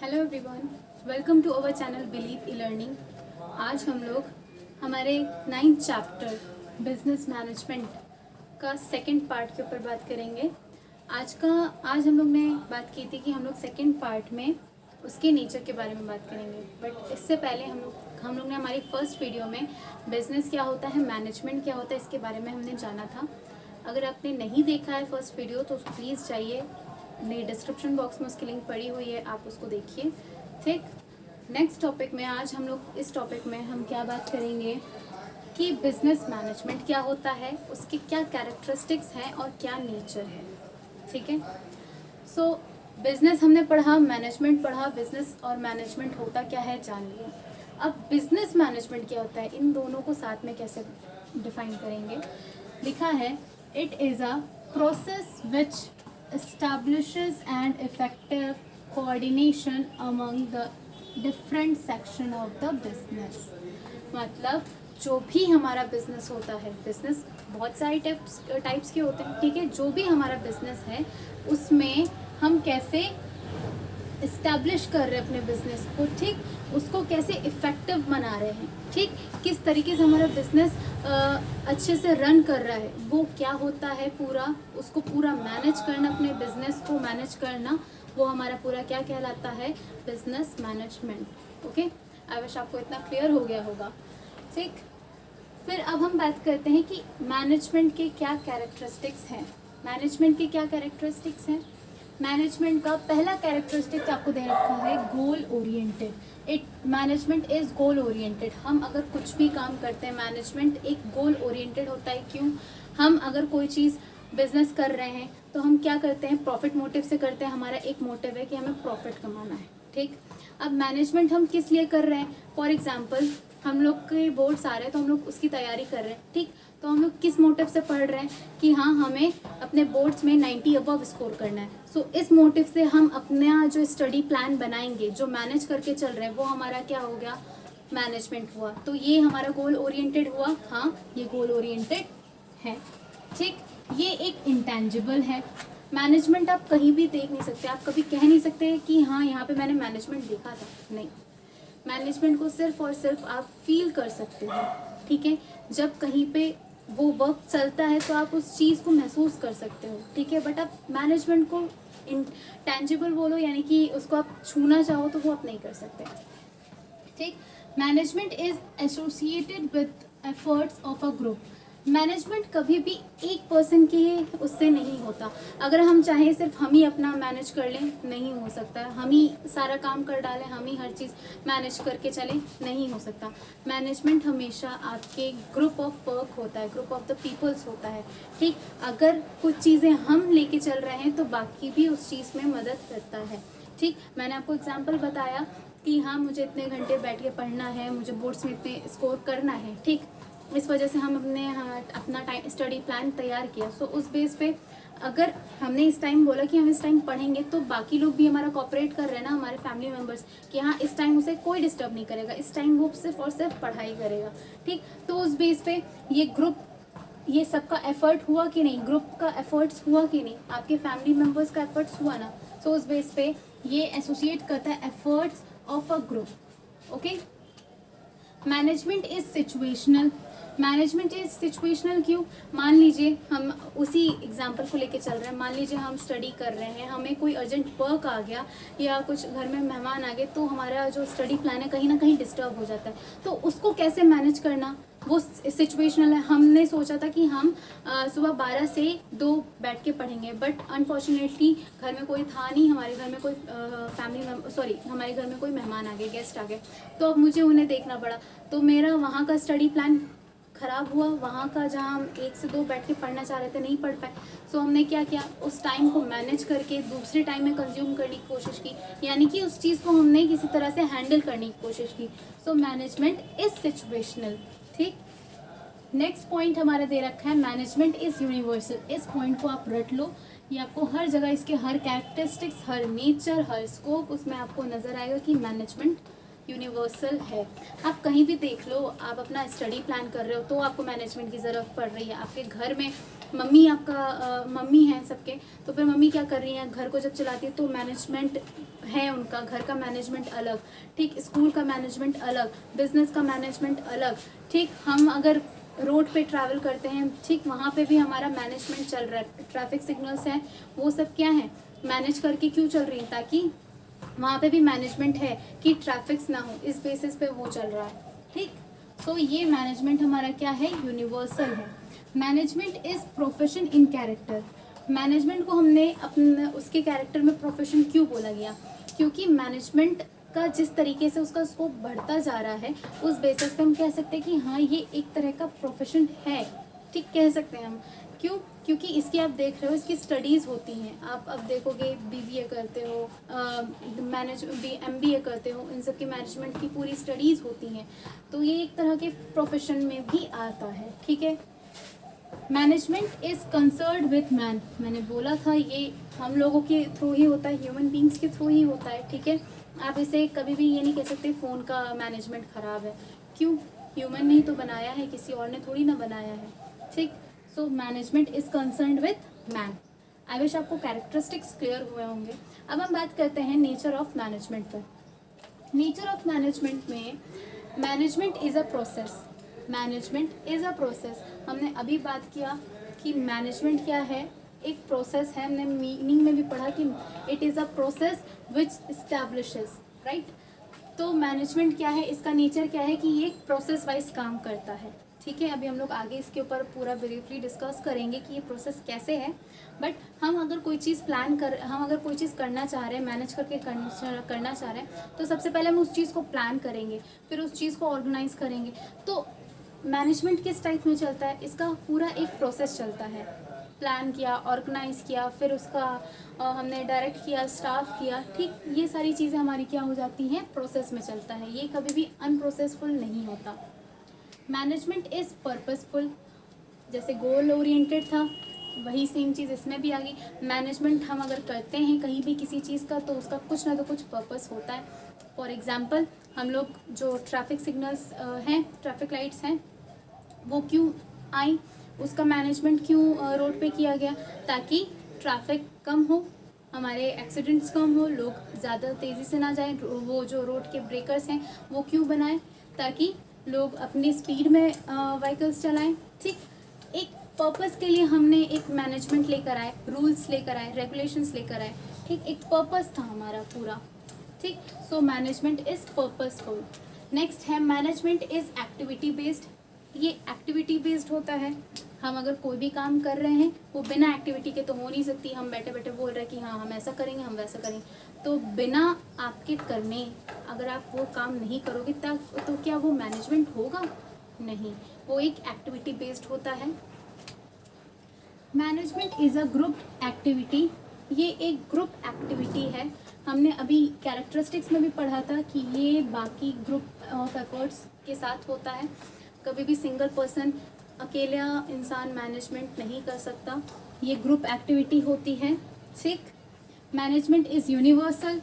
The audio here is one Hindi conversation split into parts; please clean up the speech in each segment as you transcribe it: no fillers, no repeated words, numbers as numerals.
Hello everyone, welcome to our channel believe e learning. आज हम लोग हमारे 9th चैप्टर बिजनेस मैनेजमेंट का सेकंड पार्ट के ऊपर बात करेंगे। आज हम लोग ने बात की थी कि हम लोग सेकंड पार्ट में उसके नेचर के बारे में बात करेंगे। बट इससे पहले हम लोग ने हमारी फर्स्ट वीडियो में बिज़नेस क्या होता है, मैनेजमेंट क्या होता है, इसके बारे में हमने जाना था। अगर आपने नहीं देखा है फर्स्ट वीडियो तो प्लीज़ जाइए, मेरी डिस्क्रिप्शन बॉक्स में उसकी लिंक पड़ी हुई है, आप उसको देखिए। ठीक, नेक्स्ट टॉपिक में आज हम लोग इस टॉपिक में हम क्या बात करेंगे कि बिजनेस मैनेजमेंट क्या होता है, उसके क्या कैरेक्टरिस्टिक्स हैं और क्या नेचर है। ठीक है, सो बिजनेस हमने पढ़ा, मैनेजमेंट पढ़ा, बिजनेस और मैनेजमेंट होता क्या है जान लिया। अब बिजनेस मैनेजमेंट क्या होता है, इन दोनों को साथ में कैसे डिफाइन करेंगे। लिखा है, it is a process which establishes an effective coordination among the different section of the business। मतलब जो भी हमारा बिजनेस होता है, बिजनेस बहुत सारे टाइप्स के होते हैं, ठीक है। जो भी हमारा बिजनेस है उसमें हम कैसे इस्टेब्लिश कर रहे हैं अपने बिजनेस को, ठीक, उसको कैसे इफ़ेक्टिव बना रहे हैं, ठीक, किस तरीके से हमारा बिजनेस अच्छे से रन कर रहा है, वो क्या होता है, उसको पूरा मैनेज करना, अपने बिजनेस को मैनेज करना, वो हमारा पूरा क्या कहलाता है, business management. Okay, I wish आपको इतना क्लियर हो गया होगा। ठीक, फिर अब हम बात करते हैं कि मैनेजमेंट के क्या कैरेक्टरिस्टिक्स हैं। मैनेजमेंट के क्या कैरेक्टरिस्टिक्स हैं? मैनेजमेंट का पहला कैरेक्टरिस्टिक आपको दे रखा है goal oriented. Management is goal oriented. हम अगर कुछ भी काम करते हैं, मैनेजमेंट एक गोल ओरिएंटेड होता है। क्यों? हम अगर कोई चीज़ बिजनेस कर रहे हैं तो हम क्या करते हैं, प्रॉफिट मोटिव से करते हैं। हमारा एक मोटिव है कि हमें प्रॉफिट कमाना है, ठीक। अब मैनेजमेंट हम किस लिए कर रहे हैं? फॉर एग्जाम्पल हम लोग के बोर्ड्स आ रहे हैं तो हम लोग उसकी तैयारी कर रहे हैं, ठीक। तो हम लोग किस मोटिव से पढ़ रहे हैं कि हाँ, हमें अपने बोर्ड्स में 90 अबव स्कोर करना है। सो इस मोटिव से हम अपना जो स्टडी प्लान बनाएंगे, जो मैनेज करके चल रहे हैं, वो हमारा क्या हो गया, मैनेजमेंट हुआ। तो ये हमारा गोल ओरिएंटेड हुआ। हाँ, ये गोल ओरिएंटेड है, ठीक। ये एक इंटेंजिबल है। मैनेजमेंट आप कहीं भी देख नहीं सकते, आप कभी कह नहीं सकते कि हाँ यहाँ पे मैंने मैनेजमेंट देखा था, नहीं। मैनेजमेंट को सिर्फ और सिर्फ आप फील कर सकते हैं, ठीक है। जब कहीं पे वो वर्क चलता है तो आप उस चीज़ को महसूस कर सकते हो, ठीक है। बट आप मैनेजमेंट को इंटेंजिबल बोलो, यानी कि उसको आप छूना चाहो तो वो आप नहीं कर सकते, ठीक। Management is associated with efforts of a group. Management कभी भी एक पर्सन के उससे नहीं होता। अगर हम चाहें सिर्फ हम ही अपना मैनेज कर लें, नहीं हो सकता। हम ही सारा काम कर डालें, हम ही हर चीज़ मैनेज करके चलें, नहीं हो सकता। मैनेजमेंट हमेशा आपके ग्रुप ऑफ वर्क होता है, ग्रुप ऑफ द पीपल्स होता है, ठीक। अगर कुछ चीज़ें हम लेके चल रहे हैं तो बाकी भी उस चीज़ में मदद करता है, ठीक। मैंने आपको एग्जाम्पल बताया कि हाँ, मुझे इतने घंटे बैठ के पढ़ना है, मुझे बोर्ड्स में इतने स्कोर करना है, ठीक। इस वजह से हम अपना टाइम स्टडी प्लान तैयार किया। सो उस बेस पे अगर हमने इस टाइम बोला कि हम इस टाइम पढ़ेंगे तो बाकी लोग भी हमारा कोऑपरेट कर रहे हैं ना, हमारे फैमिली मेम्बर्स, कि हाँ इस टाइम उसे कोई डिस्टर्ब नहीं करेगा, इस टाइम वो सिर्फ और सिर्फ पढ़ाई करेगा, ठीक। तो उस बेस पे ये ग्रुप, ये सबका एफर्ट हुआ कि नहीं, ग्रुप का एफर्ट्स हुआ कि नहीं, आपके फैमिली मेम्बर्स का एफर्ट्स हुआ ना। सो उस बेस पे ये एसोसिएट करता है efforts of a group. Okay, management is situational. Management is situational क्यों? मान लीजिए हम उसी एग्जांपल को लेके चल रहे हैं। मान लीजिए हम स्टडी कर रहे हैं, हमें कोई अर्जेंट वर्क आ गया या कुछ घर में मेहमान आ गए, तो हमारा जो स्टडी प्लान है कहीं ना कहीं डिस्टर्ब हो जाता है। तो उसको कैसे मैनेज करना, वो सिचुएशनल है। हमने सोचा था कि हम सुबह 12 से 2 बैठ के पढ़ेंगे, बट अनफॉर्चुनेटली घर में कोई था नहीं, हमारे घर में कोई हमारे घर में कोई मेहमान आ गए, गेस्ट आ गए, तो अब मुझे उन्हें देखना पड़ा। तो मेरा वहाँ का स्टडी प्लान ख़राब हुआ। वहाँ का जहाँ हम 1 से 2 बैठ के पढ़ना चाह रहे थे, नहीं पढ़ पाए। सो हमने क्या किया, उस टाइम को मैनेज करके दूसरे टाइम में कंज्यूम करने की कोशिश की, यानी कि उस चीज़ को हमने किसी तरह से हैंडल करने की कोशिश की। सो मैनेजमेंट इज सिचुएशनल, ठीक। नेक्स्ट पॉइंट हमारा दे रखा है, मैनेजमेंट इज़ यूनिवर्सल। इस पॉइंट को आप रट लो, ये आपको हर जगह इसके हर कैरेक्टरिस्टिक्स, हर नेचर, हर स्कोप उसमें आपको नज़र आएगा कि मैनेजमेंट यूनिवर्सल है। आप कहीं भी देख लो, आप अपना स्टडी प्लान कर रहे हो तो आपको मैनेजमेंट की ज़रूरत पड़ रही है। आपके घर में मम्मी आपका मम्मी है सबके, तो फिर मम्मी क्या कर रही हैं, घर को जब चलाती है तो मैनेजमेंट है उनका, घर का मैनेजमेंट अलग, ठीक, स्कूल का मैनेजमेंट अलग, बिजनेस का मैनेजमेंट अलग, ठीक। हम अगर रोड पे ट्रैवल करते हैं, ठीक, वहाँ पे भी हमारा मैनेजमेंट चल रहा है, ट्रैफिक सिग्नल्स हैं, वो सब क्या है, मैनेज करके क्यों चल रही हैं, ताकि वहाँ पे भी मैनेजमेंट है कि ट्रैफिक्स ना हो, इस बेसिस पे वो चल रहा है, ठीक। सो ये मैनेजमेंट हमारा क्या है, यूनिवर्सल है। Management is profession in character. Management को हमने अपने उसके कैरेक्टर में प्रोफेशन क्यों बोला गया, क्योंकि मैनेजमेंट का जिस तरीके से उसका स्कोप बढ़ता जा रहा है, उस बेसिस पे हम कह सकते हैं कि हाँ ये एक तरह का प्रोफेशन है, ठीक, कह सकते हैं हम। क्यों, क्योंकि इसकी आप देख रहे हो, इसकी स्टडीज़ होती हैं, आप अब देखोगे बीबीए करते हो, एमबीए करते हो, इन सब की मैनेजमेंट की पूरी स्टडीज़ होती हैं, तो ये एक तरह के प्रोफेशन में भी आता है, ठीक है। Management is concerned with man, मैंने बोला था ये हम लोगों के थ्रू ही होता है, ह्यूमन बींग्स के थ्रू ही होता है, ठीक है। आप इसे कभी भी ये नहीं कह सकते फ़ोन का मैनेजमेंट ख़राब है, क्यों, ह्यूमन ने ही तो बनाया है, किसी और ने थोड़ी ना बनाया है, ठीक। So management is concerned with man. I wish आपको कैरेक्टरिस्टिक्स क्लियर हुए होंगे। अब हम बात करते हैं नेचर ऑफ मैनेजमेंट पर। नेचर ऑफ मैनेजमेंट में management is a process, management is a process. हमने अभी बात किया कि मैनेजमेंट क्या है, एक प्रोसेस है, हमने मीनिंग में भी पढ़ा कि it is a process which establishes, right. तो मैनेजमेंट क्या है, इसका नेचर क्या है कि ये एक प्रोसेस वाइज काम करता है, ठीक है। अभी हम लोग आगे इसके ऊपर पूरा ब्रीफली डिस्कस करेंगे कि ये प्रोसेस कैसे है। बट हम अगर कोई चीज़ हम अगर कोई चीज़ करना चाह रहे हैं, मैनेज करके करना चाह रहे हैं, तो सबसे पहले हम उस चीज़ को प्लान करेंगे, फिर उस चीज़ को ऑर्गेनाइज करेंगे। तो मैनेजमेंट किस टाइप में चलता है, इसका पूरा एक प्रोसेस चलता है, प्लान किया, ऑर्गेनाइज किया, फिर उसका हमने डायरेक्ट किया, स्टाफ किया, ठीक, ये सारी चीज़ें हमारी क्या हो जाती हैं, प्रोसेस में चलता है, ये कभी भी अनप्रोसेसफुल नहीं होता। मैनेजमेंट इज़ पर्पसफुल, जैसे गोल ओरिएंटेड था, वही सेम चीज़ इसमें भी आ गई। मैनेजमेंट हम अगर करते हैं कहीं भी किसी चीज़ का, तो उसका कुछ ना तो कुछ पर्पस होता है। फॉर एग्ज़ाम्पल, हम लोग जो ट्रैफिक सिग्नल्स हैं, ट्रैफिक लाइट्स हैं, वो क्यों आई, उसका मैनेजमेंट क्यों रोड पे किया गया, ताकि ट्रैफिक कम हो, हमारे एक्सीडेंट्स कम हो, लोग ज़्यादा तेज़ी से ना जाएं। वो जो रोड के ब्रेकर्स हैं वो क्यों बनाए, ताकि लोग अपनी स्पीड में व्हीकल्स चलाएं, ठीक। एक पर्पस के लिए हमने एक मैनेजमेंट लेकर आए, रूल्स लेकर आए, रेगुलेशंस लेकर आए, ठीक, एक पर्पस था हमारा पूरा, ठीक। So management is purposeful. Next है मैनेजमेंट इज़ एक्टिविटी बेस्ड। ये एक्टिविटी बेस्ड होता है, हम अगर कोई भी काम कर रहे हैं वो बिना एक्टिविटी के तो हो नहीं सकती। हम बैठे बैठे बोल रहे हैं कि हाँ हम ऐसा करेंगे, हम वैसा करेंगे, तो बिना आपके करने अगर आप वो काम नहीं करोगे तो क्या वो मैनेजमेंट होगा, नहीं, वो एक एक्टिविटी बेस्ड होता है। Management is a group activity, ये एक ग्रुप एक्टिविटी है। हमने अभी कैरेक्टरिस्टिक्स में भी पढ़ा था कि ये बाकी ग्रुप ऑफ एफर्ट्स के साथ होता है, कभी भी सिंगल पर्सन, अकेला इंसान मैनेजमेंट नहीं कर सकता, ये ग्रुप एक्टिविटी होती है, ठीक। मैनेजमेंट इज़ यूनिवर्सल,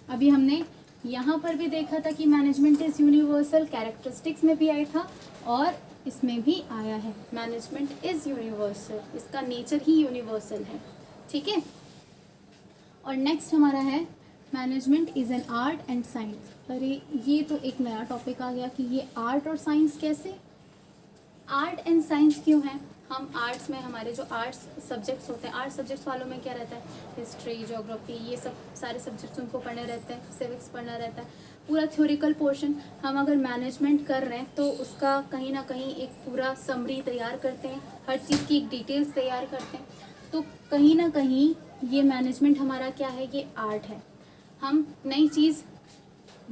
अभी हमने यहाँ पर भी देखा था कि मैनेजमेंट इज़ यूनिवर्सल, कैरेक्टरिस्टिक्स में भी आया था और इसमें भी आया है, मैनेजमेंट इज़ यूनिवर्सल, इसका नेचर ही यूनिवर्सल है, ठीक है। और नेक्स्ट हमारा है management is an art and science. अरे ये तो एक नया टॉपिक आ गया कि ये आर्ट और साइंस कैसे, आर्ट एंड साइंस क्यों है। हम आर्ट्स में, हमारे जो आर्ट्स सब्जेक्ट्स होते हैं, आर्ट सब्जेक्ट्स वालों में क्या रहता है, हिस्ट्री, ज्योग्राफी, ये सब सारे सब्जेक्ट्स उनको पढ़ने रहते हैं, सिविक्स पढ़ना रहता है, पूरा थ्योरिकल पोर्शन। हम अगर मैनेजमेंट कर रहे हैं तो उसका कहीं ना कहीं एक पूरा समरी तैयार करते हैं, हर चीज़ की एक डिटेल्स तैयार करते हैं, तो कहीं ना कहीं ये मैनेजमेंट हमारा क्या है, ये आर्ट है। हम नई चीज़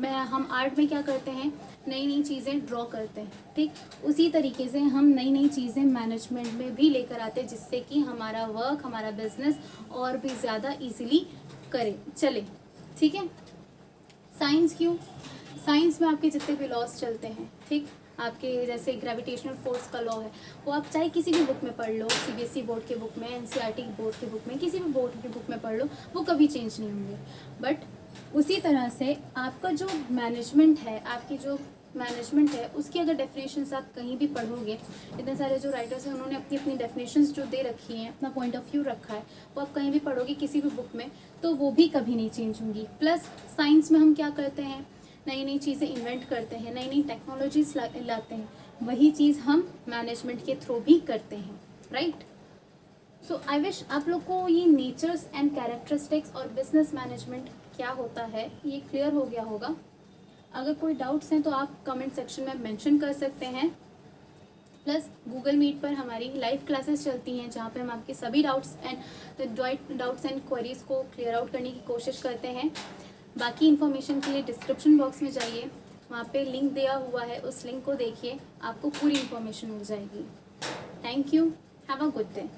हम आर्ट में क्या करते हैं, नई नई चीज़ें ड्रॉ करते हैं, ठीक। उसी तरीके से हम नई नई चीज़ें मैनेजमेंट में भी लेकर आते हैं, जिससे कि हमारा वर्क, हमारा बिजनेस और भी ज़्यादा इजीली चले, ठीक है। साइंस क्यों, साइंस में आपके जितने भी लॉस चलते हैं, ठीक, आपके जैसे ग्रेविटेशनल फोर्स का लॉ है, वो आप चाहे किसी भी बुक में पढ़ लो, सीबीएसई बोर्ड के बुक में, एनसीईआरटी बोर्ड के बुक में, किसी भी बोर्ड की बुक में पढ़ लो, वो कभी चेंज नहीं होंगे। बट उसी तरह से आपका जो मैनेजमेंट है, आपकी जो मैनेजमेंट है उसकी अगर डेफिनेशंस आप कहीं भी पढ़ोगे, इतने सारे जो राइटर्स हैं उन्होंने अपनी अपनी डेफिनेशंस जो दे रखी हैं, अपना पॉइंट ऑफ व्यू रखा है, वो आप कहीं भी पढ़ोगे किसी भी बुक में, तो वो भी कभी नहीं चेंज होंगी। प्लस साइंस में हम क्या करते हैं, नई नई चीज़ें इन्वेंट करते हैं, नई नई टेक्नोलॉजीज लाते हैं, वही चीज़ हम मैनेजमेंट के थ्रू भी करते हैं, राइट। सो आई विश आप लोग को ये नेचर्स एंड कैरेक्टरिस्टिक्स और बिजनेस मैनेजमेंट क्या होता है ये क्लियर हो गया होगा। अगर कोई डाउट्स हैं तो आप कमेंट सेक्शन में मेंशन कर सकते हैं। प्लस गूगल मीट पर हमारी लाइव क्लासेस चलती हैं जहाँ पे हम आपके सभी डाउट्स एंड क्वेरीज को क्लियर आउट करने की कोशिश करते हैं। बाकी इन्फॉर्मेशन के लिए डिस्क्रिप्शन बॉक्स में जाइए, वहाँ पे लिंक दिया हुआ है, उस लिंक को देखिए, आपको पूरी इन्फॉर्मेशन मिल जाएगी। Thank you, have a good day.